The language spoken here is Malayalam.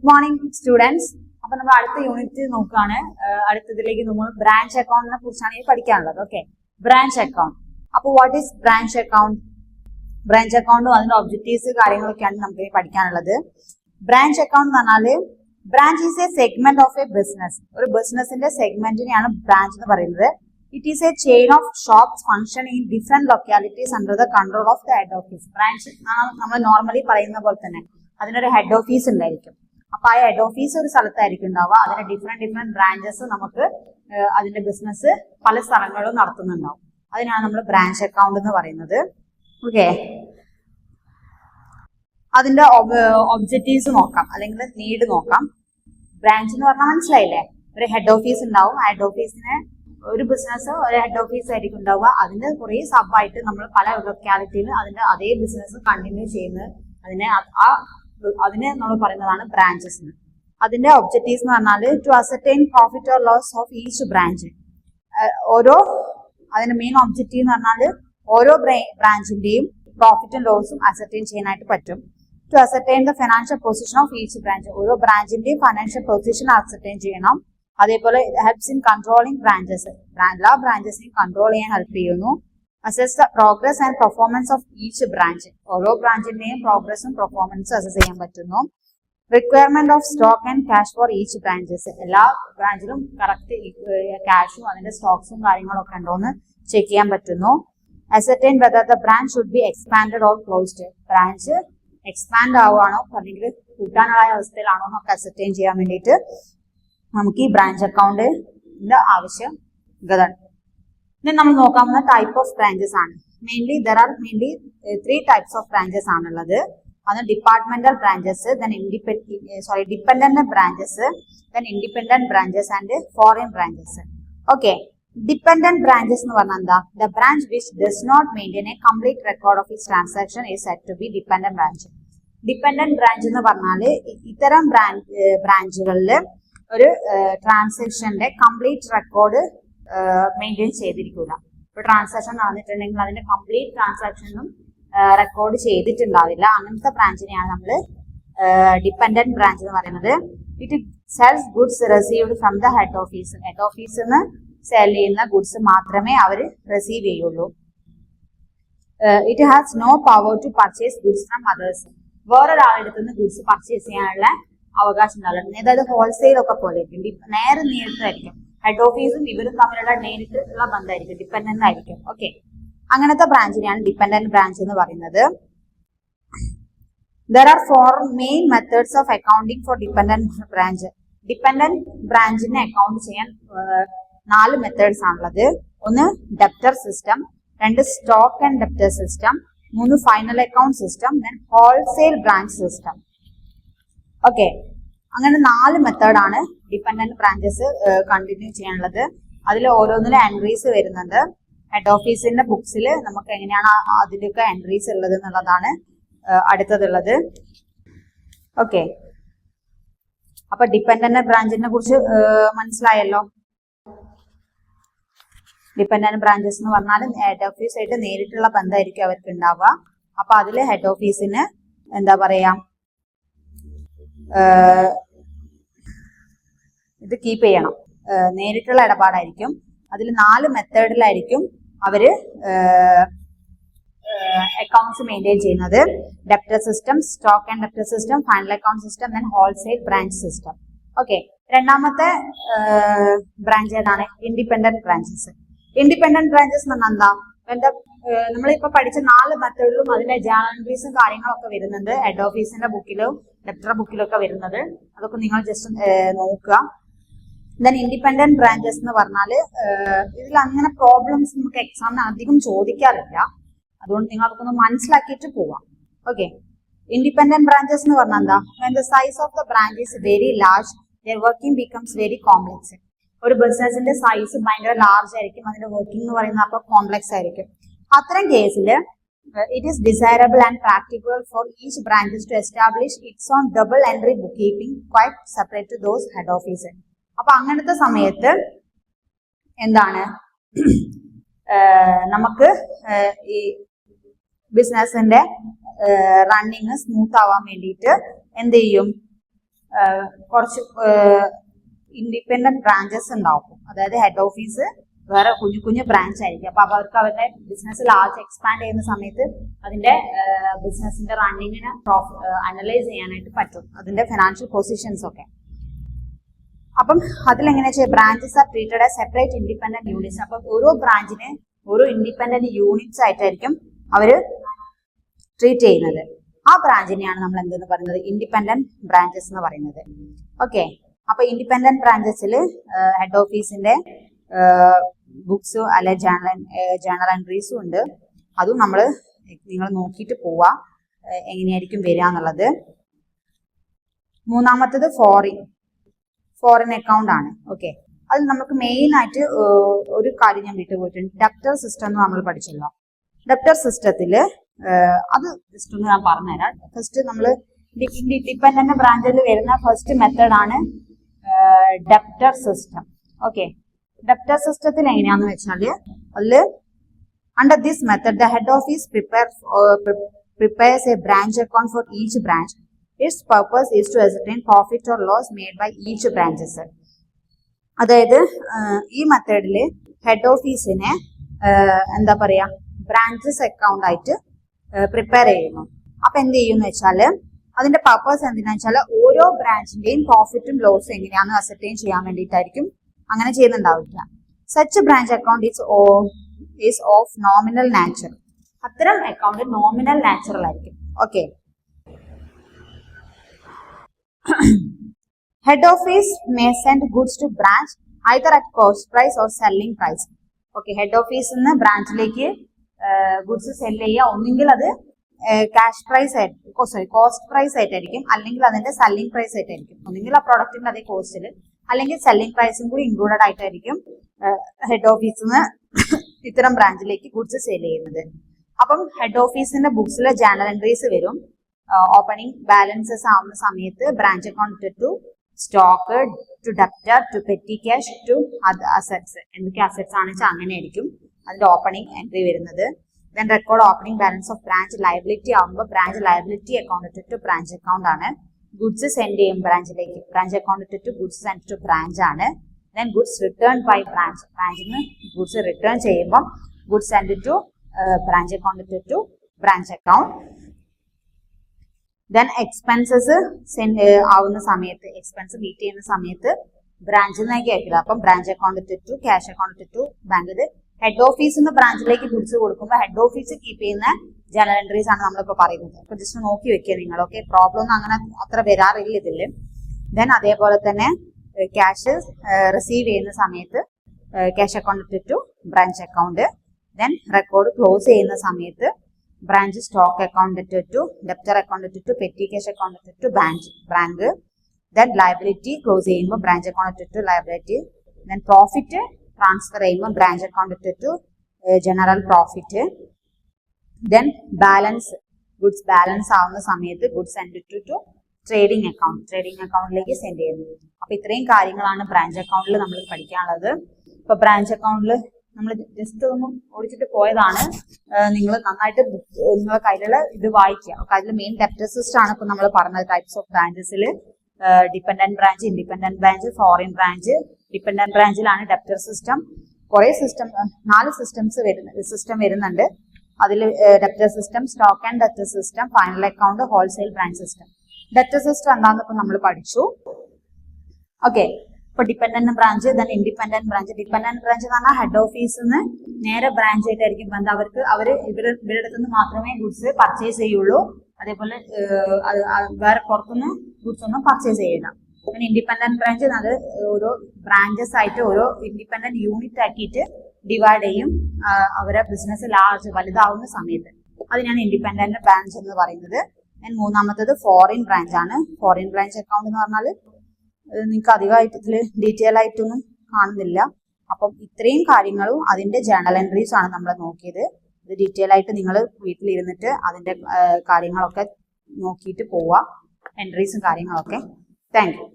Good morning students. അപ്പൊ നമ്മൾ അടുത്ത യൂണിറ്റ് നോക്കുകയാണ്. അടുത്തതിലേക്ക് നമ്മൾ ബ്രാഞ്ച് അക്കൗണ്ടിനെ കുറിച്ചാണ് ഇനി പഠിക്കാനുള്ളത്. Okay, branch account. അപ്പൊ what is branch account? Branch അക്കൗണ്ടും അതിന്റെ ഒബ്ജക്റ്റീവ്സ് കാര്യങ്ങളൊക്കെയാണ് നമുക്ക് പഠിക്കാനുള്ളത്. ബ്രാഞ്ച് അക്കൗണ്ട് എന്ന് പറഞ്ഞാല് branch is A segment of A business. ഒരു ബിസിനസിന്റെ സെഗ്മെന്റിനെയാണ് ബ്രാഞ്ച് എന്ന് പറയുന്നത്. It is A chain of shops function in different localities under the control of the head office. Branch നമ്മൾ നോർമലി പറയുന്ന പോലെ തന്നെ അതിനൊരു ഹെഡ് ഓഫീസ് ഉണ്ടായിരിക്കും. അപ്പൊ ആ ഹെഡ് ഓഫീസ് ഒരു സ്ഥലത്തായിരിക്കും ഉണ്ടാവുക. അതിന് ഡിഫറെന്റ് ബ്രാഞ്ചസ് നമുക്ക് അതിന്റെ ബിസിനസ് പല സ്ഥലങ്ങളിലും നടത്തുന്നുണ്ടാവും. അതിനാണ് നമ്മൾ ബ്രാഞ്ച് അക്കൗണ്ട് എന്ന് പറയുന്നത്. ഓക്കെ, അതിന്റെ ഒബ്ജക്റ്റീവ്സ് നോക്കാം, അല്ലെങ്കിൽ നീഡ് നോക്കാം. ബ്രാഞ്ച് എന്ന് പറഞ്ഞാൽ മനസ്സിലായില്ലേ? ഒരു ഹെഡ് ഓഫീസ് ഉണ്ടാവും. ആ ഹെഡ് ഓഫീസിന് ഒരു ബിസിനസ് ഒരു ഹെഡ് ഓഫീസ് ആയിരിക്കും ഉണ്ടാവുക. അതിന്റെ കുറെ സബായിട്ട് നമ്മൾ പല ലൊക്കാലിറ്റിയിൽ അതിന്റെ അതേ ബിസിനസ് കണ്ടിന്യൂ ചെയ്യുന്നത് അതിനെ നമ്മൾ പറയുന്നതാണ് ബ്രാഞ്ചസ്. അതിന്റെ ഒബ്ജക്റ്റീവ്സ് എന്ന് പറഞ്ഞാൽ to ascertain profit or loss of each branch. അതിന്റെ മെയിൻ ഒബ്ജക്റ്റീവ് എന്ന് പറഞ്ഞാൽ ഓരോ ബ്രാഞ്ചിന്റെയും പ്രോഫിറ്റും ലോസും അസർടൈൻ ചെയ്യാനായിട്ട് പറ്റും. To ascertain the financial position of each branch. ഓരോ ബ്രാഞ്ചിന്റെയും ഫൈനാൻഷ്യൽ പൊസിഷൻ അസർടൈൻ ചെയ്യണം. അതേപോലെ ഹെൽപ്സ് ഇൻ കൺട്രോളിംഗ് ബ്രാഞ്ചസ്. എല്ലാ ബ്രാഞ്ചസിനെയും കൺട്രോൾ ചെയ്യാൻ ഹെൽപ്പ് ചെയ്യുന്നു. Assess the progress and performance of each branch. ഓരോ ബ്രാഞ്ചിന്റെയും പ്രോഗ്രസും പെർഫോമൻസും അസസ് ചെയ്യാൻ പറ്റുന്നു. Requirement of stock and cash for each branches. എല്ലാ ബ്രാഞ്ചിലും കറക്റ്റ് ക്യാഷും അതിന്റെ സ്റ്റോക്സും കാര്യങ്ങളൊക്കെ ഉണ്ടോന്ന് ചെക്ക് ചെയ്യാൻ പറ്റുന്നു. Ascertain whether the branch should be expanded or closed. Branch expand ആവുകയാണോ അല്ലെങ്കിൽ കൂട്ടാനുള്ള അവസ്ഥയിലാണോ എന്നൊക്കെ അസർടൈൻ ചെയ്യാൻ വേണ്ടിയിട്ട് നമുക്ക് ഈ ബ്രാഞ്ച് അക്കൗണ്ടിന്റെ ആവശ്യകത. ഇനി നമ്മൾ നോക്കാവുന്ന ടൈപ്പ് ഓഫ് ബ്രാഞ്ചസ് ആണ്. Mainly there are three types of branches ആണുള്ളത്. അത് departmental branches, dependent branches, independent branches and foreign branches. Okay, dependent branches എന്ന് പറഞ്ഞാൽ എന്താ? The branch which does not maintain a complete record of its transaction is set to be dependent branch. Dependent branch എന്ന് പറഞ്ഞാൽ ഇത്തരം ബ്രാഞ്ചുകളിൽ ഒരു ട്രാൻസാക്ഷന്റെ കംപ്ലീറ്റ് റെക്കോർഡ് മെയിൻറ്റെയിൻ ചെയ്തിരിക്കില്ല. ഒരു ട്രാൻസാക്ഷൻ നടന്നിട്ടുണ്ടെങ്കിൽ അതിന്റെ കംപ്ലീറ്റ് ട്രാൻസാക്ഷനും റെക്കോർഡ് ചെയ്തിട്ടുണ്ടാവില്ല. അങ്ങനത്തെ ബ്രാഞ്ചിനെയാണ് നമ്മൾ ഡിപെൻഡന്റ് ബ്രാഞ്ച് എന്ന് പറയുന്നത്. It sells goods received from the head office. Head ഓഫീസിൽ നിന്ന് സെൽ ചെയ്യുന്ന ഗുഡ്സ് മാത്രമേ അവർ റിസീവ് ചെയ്യുള്ളൂ. It has no power to purchase goods from others. വേറൊരാളെടുത്ത് നിന്ന് ഗുഡ്സ് പർച്ചേസ് ചെയ്യാനുള്ള അവകാശം ഉണ്ടാവില്ല. അതായത് ഹോൾസെയിൽ ഒക്കെ പോലെ നേരിട്ടായിരിക്കും. ഹെഡ് ഓഫീസും ഇവരും തമ്മിലുള്ള നേരിട്ടുള്ള ബന്ധമായിരിക്കും, ഡിപെൻഡന്റ് ആയിരിക്കും. ഓക്കെ, അങ്ങനത്തെ ബ്രാഞ്ചിനെയാണ് ഡിപെൻഡന്റ് ബ്രാഞ്ച് എന്ന് പറയുന്നത്. There are four main methods of accounting for dependent branch. Dependent ബ്രാഞ്ചിനെ അക്കൗണ്ട് ചെയ്യാൻ 4 മെത്തേഡ്സ് ആണുള്ളത്. ഒന്ന് debtor system, 2 stock and debtor system, 3 final account system, then wholesale branch system. Okay, അങ്ങനെ 4 മെത്തേഡാണ് ഡിപെൻഡന്റ് ബ്രാഞ്ചസ് കണ്ടിന്യൂ ചെയ്യാനുള്ളത്. അതിൽ ഓരോന്നിലും എൻട്രീസ് വരുന്നുണ്ട്. ഹെഡ് ഓഫീസിന്റെ ബുക്സിൽ നമുക്ക് എങ്ങനെയാണ് അതിലൊക്കെ എൻട്രീസ് ഉള്ളത് എന്നുള്ളതാണ് അടുത്തതുള്ളത്. ഓക്കെ, അപ്പൊ ഡിപെൻഡന്റ് ബ്രാഞ്ചിനെ കുറിച്ച് മനസ്സിലായല്ലോ. ഡിപെൻഡന്റ് ബ്രാഞ്ചസ് എന്ന് പറഞ്ഞാൽ ഹെഡ് ഓഫീസായിട്ട് നേരിട്ടുള്ള ബന്ധമായിരിക്കും അവർക്ക് ഉണ്ടാവുക. അപ്പൊ അതില് ഹെഡ് ഓഫീസിന് എന്താ പറയാ ഇത് കീപ്പ് ചെയ്യണം, നേരിട്ടുള്ള ഇടപാടായിരിക്കും. അതിൽ 4 മെത്തേഡിലായിരിക്കും അവര് അക്കൗണ്ട്സ് മെയിൻറ്റെയിൻ ചെയ്യുന്നത്. Debtor system, stock and debtor system, final account system, then wholesale branch system. Okay, രണ്ടാമത്തെ ബ്രാഞ്ച് ഏതാണ്? Independent branches. ഇൻഡിപെൻഡന്റ് ബ്രാഞ്ചസ് എന്ന് പറഞ്ഞാൽ എന്താ? നമ്മളിപ്പോ പഠിച്ച 4 മെത്തേഡിലും അതിന്റെ ജേർണൽസും കാര്യങ്ങളൊക്കെ വരുന്നുണ്ട്. ഹെഡ് ഓഫീസിന്റെ ബുക്കിലും ഡെപ്റ്റർ ബുക്കിലും ഒക്കെ വരുന്നത്. അതൊക്കെ നിങ്ങൾ ജസ്റ്റ് നോക്കുക. ദെൻ ഇൻഡിപെൻഡന്റ് ബ്രാഞ്ചസ് എന്ന് പറഞ്ഞാൽ ഇതിൽ അങ്ങനെ പ്രോബ്ലംസ് നമുക്ക് എക്സാമിന് അധികം ചോദിക്കാറില്ല. അതുകൊണ്ട് നിങ്ങൾ അതൊക്കെ മനസ്സിലാക്കിയിട്ട് പോവാം. ഓക്കെ, ഇൻഡിപെൻഡന്റ് ബ്രാഞ്ചസ് എന്ന് പറഞ്ഞാൽ എന്താ? when the size of the branch is very large, their working becomes very complex. ഒരു ബിസിനസിന്റെ സൈസ് ഭയങ്കര ലാർജ് ആയിരിക്കും, അതിന്റെ വർക്കിംഗ് എന്ന് പറയുന്നത് അപ്പോൾ കോംപ്ലക്സ് ആയിരിക്കും. അത്തരം കേസിൽ it is desirable and practical for each branches to establish its own double entry bookkeeping quite separate to those head office. അപ്പൊ അങ്ങനത്തെ സമയത്ത് എന്താണ് നമുക്ക് ഈ ബിസിനസിന്റെ റണ്ണിങ് സ്മൂത്ത് ആവാൻ വേണ്ടിയിട്ട് എന്ത് ചെയ്യും? കുറച്ച് ഇൻഡിപെൻഡന്റ് ബ്രാഞ്ചസ് ഉണ്ടാവും. അതായത് ഹെഡ് ഓഫീസ് വേറെ കുഞ്ഞു കുഞ്ഞു ബ്രാഞ്ച് ആയിരിക്കും. അപ്പൊ അവർക്ക് അവരുടെ ബിസിനസ് ലാർജ് എക്സ്പാൻഡ് ചെയ്യുന്ന സമയത്ത് അതിന്റെ ബിസിനസിന്റെ റണ്ണിങ്ങിന് അനലൈസ് ചെയ്യാനായിട്ട് പറ്റും, അതിന്റെ ഫിനാൻഷ്യൽ പൊസിഷൻസ് ഒക്കെ. അപ്പം അതിലെങ്ങനെ ചെയ്യാം, branches R treated as separate independent units. അപ്പം ഓരോ ബ്രാഞ്ചിനെ ഓരോ ഇൻഡിപെൻഡന്റ് യൂണിറ്റ്സ് ആയിട്ടായിരിക്കും അവര് ട്രീറ്റ് ചെയ്യുന്നത്. ആ ബ്രാഞ്ചിനെയാണ് നമ്മൾ എന്തെന്ന് പറയുന്നത്, ഇൻഡിപെൻഡന്റ് ബ്രാഞ്ചസ് എന്ന് പറയുന്നത്. ഓക്കെ, അപ്പൊ ഇൻഡിപെൻഡന്റ് ബ്രാഞ്ചസിൽ ഹെഡ് ഓഫീസിന്റെ ബുക്സ് അല്ലെ ജേണൽ എൻട്രീസും ഉണ്ട്. അതും നിങ്ങൾ നോക്കിയിട്ട് പോവാ എങ്ങനെയായിരിക്കും വരിക എന്നുള്ളത്. മൂന്നാമത്തത് ഫോറിൻ അക്കൗണ്ട് ആണ്. ഓക്കെ, അത് നമുക്ക് മെയിൻ ആയിട്ട് ഒരു കാര്യം ഞാൻ വിട്ടുപോയിട്ടുണ്ട്. ഡെപ്റ്റർ സിസ്റ്റം എന്ന് നമ്മൾ പഠിച്ചല്ലോ. ഡെപ്റ്റർ സിസ്റ്റത്തിൽ അത് ജസ്റ്റ് ഒന്ന് ഞാൻ പറഞ്ഞുതരാം. ഫസ്റ്റ് നമ്മൾ ഡിപെൻഡന്റ് ബ്രാഞ്ചിൽ വരുന്ന ഫസ്റ്റ് മെത്തേഡ് ആണ് ഡെപ്റ്റർ സിസ്റ്റം. ഓക്കെ, ഡെപ്റ്റർ സിസ്റ്റത്തിൽ എങ്ങനെയാന്ന് വെച്ചാൽ അതിൽ under this method the head office prepares a branch account for each branch. Its purpose is to ascertain profit or loss made by each branches. അതായത് ഈ മെത്തേഡില് ഹെഡ് ഓഫീസിനെ എന്താ പറയാ ബ്രാഞ്ചസ് അക്കൗണ്ട് ആയിട്ട് പ്രിപ്പയർ ചെയ്യുന്നു. അപ്പൊ എന്ത് ചെയ്യുന്ന വെച്ചാല് അതിന്റെ പർപ്പസ് എന്തിനാ വെച്ചാൽ ഓരോ ബ്രാഞ്ചിന്റെയും പ്രോഫിറ്റും ലോസും എങ്ങനെയാണെന്ന് അസർട്ടൈൻ ചെയ്യാൻ വേണ്ടിയിട്ടായിരിക്കും അങ്ങനെ ചെയ്യുന്നുണ്ടാവില്ല. Such branch account is of nominal nature. അത്തരം അക്കൗണ്ട് നോമിനൽ നാച്ചുറൽ ആയിരിക്കും. Okay, head office may send goods to branch either at cost price or selling price. Okay, head ഓഫീസിൽ നിന്ന് ബ്രാഞ്ചിലേക്ക് ഗുഡ്സ് സെല് ചെയ്യുക, ഒന്നുകിൽ അത് ക്യാഷ് പ്രൈസ് ആയിട്ട് കോസ്റ്റ് പ്രൈസ് ആയിട്ടായിരിക്കും, അല്ലെങ്കിൽ അതിന്റെ സെല്ലിംഗ് പ്രൈസ് ആയിട്ടായിരിക്കും. ഒന്നുകിൽ ആ പ്രൊഡക്റ്റിന്റെ അതേ കോസ്റ്റിൽ അല്ലെങ്കിൽ സെല്ലിംഗ് പ്രൈസും കൂടി ഇൻക്ലൂഡഡ് ആയിട്ടായിരിക്കും ഹെഡ് ഓഫീസിൽ നിന്ന് ഇത്തരം ബ്രാഞ്ചിലേക്ക് ഗുഡ്സ് സെയിൽ ചെയ്യുന്നത്. അപ്പം ഹെഡ് ഓഫീസിന്റെ ബുക്സിലെ ജേണൽ എൻട്രീസ് വരും. ഓപ്പണിംഗ് ബാലൻസസ് ആവുന്ന സമയത്ത് branch account to stock to debtor to petty cash to assets, എന്തൊക്കെ അസറ്റ്സ് ആണെന്ന് വെച്ചാൽ അങ്ങനെ ആയിരിക്കും അതിന്റെ ഓപ്പണിംഗ് എൻട്രി വരുന്നത്. Then record opening balance of branch liability ആകുമ്പോൾ branch liability account to branch account ആണ്. ഗുഡ്സ് സെൻഡ് ചെയ്യും ബ്രാഞ്ചിലേക്ക്, branch account to goods send to branch ആണ്. Then goods return by branch, ബ്രാഞ്ചിൽ നിന്ന് ഗുഡ്സ് റിട്ടേൺ ചെയ്യുമ്പോൾ goods send to branch account to branch account. Then expenses send ആവുന്ന സമയത്ത്, എക്സ്പെൻസ് മീറ്റ് ചെയ്യുന്ന സമയത്ത് ബ്രാഞ്ചിൽ നിന്നേക്ക് അയക്കില്ല. അപ്പം branch account to cash account to bank. ഇത് ഹെഡ് ഓഫീസിൽ നിന്ന് ബ്രാഞ്ചിലേക്ക് ഗുഡ്സ് കൊടുക്കുമ്പോൾ ഹെഡ് ഓഫീസ് കീപ്പ് ചെയ്യുന്ന ജേണൽ എൻട്രീസ് ആണ് നമ്മളിപ്പോൾ പറയുന്നത്. അപ്പൊ ജസ്റ്റ് നോക്കി വെക്കുക നിങ്ങൾ. ഓക്കെ, പ്രോബ്ലം ഒന്നും അങ്ങനെ അത്ര വരാറില്ല ഇതില്. ദെൻ അതേപോലെ തന്നെ ക്യാഷ് റിസീവ് ചെയ്യുന്ന സമയത്ത് cash account to branch account. Then record close ചെയ്യുന്ന സമയത്ത് branch stock account to debtor account to petty cash account to bank. Then liability close ചെയ്യുമ്പോൾ branch account to liability. Then profit transfer ചെയ്യുമ്പോൾ branch account to general profit. Then balance, goods balance ആവുന്ന സമയത്ത് ഗുഡ്സ് സെൻഡ് ടു ട്രേഡിംഗ് അക്കൗണ്ടിലേക്ക് സെൻഡ് ചെയ്യുന്നത്. അപ്പൊ ഇത്രയും കാര്യങ്ങളാണ് ബ്രാഞ്ച് അക്കൗണ്ടിൽ നമ്മൾ പഠിക്കാനുള്ളത്. ഇപ്പൊ ബ്രാഞ്ച് അക്കൗണ്ടിൽ നമ്മൾ ജസ്റ്റ് ഒന്ന് ഓടിച്ചിട്ട് പോയതാണ്. നിങ്ങൾ നന്നായിട്ട് നിങ്ങളെ കയ്യിലുള്ള ഇത് വായിക്കുക. അതിൽ മെയിൻ ഡെപ്റ്റർ സിസ്റ്റം ആണ് ഇപ്പൊ നമ്മൾ പറഞ്ഞത്. ടൈപ്സ് ഓഫ് ബ്രാഞ്ചസിൽ dependent branch, independent branch, foreign branch. Dependent ബ്രാഞ്ചിലാണ് ഡെപ്റ്റർ സിസ്റ്റം. കുറെ സിസ്റ്റം, 4 സിസ്റ്റം വരുന്നുണ്ട്. അതിൽ debtor system, stock and debtor system, final account, wholesale branch system. Debtor system എന്താണെന്ന് ഇപ്പൊ നമ്മൾ പഠിച്ചു. ഓക്കെ, ഇപ്പൊ dependent branch, then independent branch. Dependent branch എന്ന് പറഞ്ഞാൽ ഹെഡ് ഓഫീസിൽ നിന്ന് നേരെ ബ്രാഞ്ച് ആയിട്ടായിരിക്കും ബന്ധം. അവര് ഇവരുടെ അടുത്ത് നിന്ന് മാത്രമേ ഗുഡ്സ് പർച്ചേസ് ചെയ്യുള്ളൂ. അതേപോലെ വേറെ പുറത്തുനിന്ന് ഗുഡ്സ് ഒന്നും പർച്ചേസ് ചെയ്യില്ല. പിന്നെ ഇൻഡിപെൻഡന്റ് ബ്രാഞ്ച് അത് ഓരോ ബ്രാഞ്ചസ് ആയിട്ട് ഓരോ ഇൻഡിപെൻഡന്റ് യൂണിറ്റ് ആക്കിയിട്ട് ഡിവൈഡ് ചെയ്യും അവരെ ബിസിനസ് ലാർജ് വലുതാവുന്ന സമയത്ത്. അതിനാണ് ഇൻഡിപെൻഡന്റ് ബ്രാഞ്ച് എന്ന് പറയുന്നത്. ദെൻ മൂന്നാമത്തത് ഫോറിൻ ബ്രാഞ്ച് ആണ്. ഫോറിൻ ബ്രാഞ്ച് അക്കൗണ്ട് എന്ന് പറഞ്ഞാൽ നിങ്ങൾക്ക് അധികമായിട്ട് ഇതിൽ ഡീറ്റെയിൽ ആയിട്ടൊന്നും കാണുന്നില്ല. അപ്പം ഇത്രയും കാര്യങ്ങളും അതിന്റെ ജേണൽ എൻട്രീസ് ആണ് നമ്മൾ നോക്കിയത്. ഇത് ഡീറ്റെയിൽ ആയിട്ട് നിങ്ങൾ വീട്ടിലിരുന്നിട്ട് അതിന്റെ കാര്യങ്ങളൊക്കെ നോക്കിയിട്ട് പോവുക, എൻട്രീസും കാര്യങ്ങളൊക്കെ. Thank you.